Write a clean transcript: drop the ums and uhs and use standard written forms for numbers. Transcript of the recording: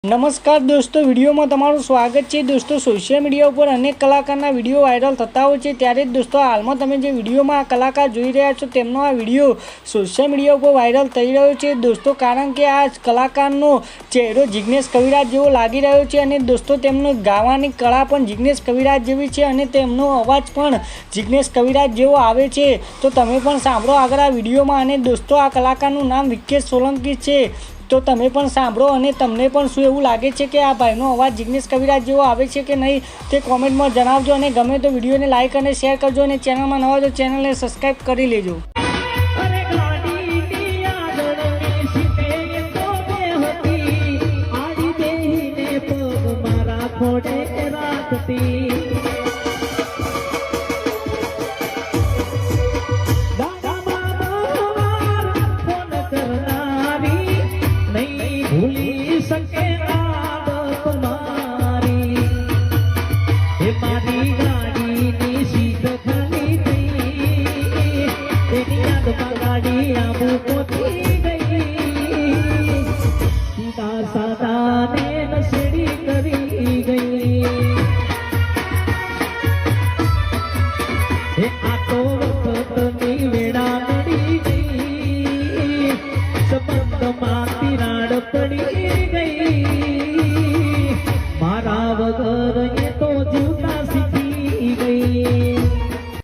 नमस्कार दोस्तों, विडियो में तमारुं स्वागत है। दोस्तों, सोशल मीडिया पर अनेक कलाकारना विडियो वायरल थता होय छे, त्यारे दोस्तों हाल में तमे जे विडियो में आ कलाकार जोई रह्या छो तेमनो आ विडियो सोशल मीडिया पर वायरल थई रह्यो छे दोस्तों, कारण के आ कलाकारनो चेहरो जिग्नेश कविराज जेवो लागी रह्यो छे अने दोस्तों तेमनो गावानी कला पण जिग्नेश कविराज जेवी छे अने तेमनो अवाज पण जिग्नेश कविराज जेवो आवे छे। तो तमे पण सांभळो आगळ आ विडियो में। अने दोस्तों आ कलाकारनुं नाम विकेश सोलंकी छे, तो तमे पण सांभळो अने तमने पण शुं एवुं लागे छे के आ भाईनो अवाज जिग्नेश कविराज जेवो आवे छे के नहीं ते कॉमेंट में जणावजो। अने गमे तो विडियो ने लाइक अने शेर करजो अने चेनल में नवा तो चेनल ने सब्सक्राइब करी लेजो। फोड़े राखती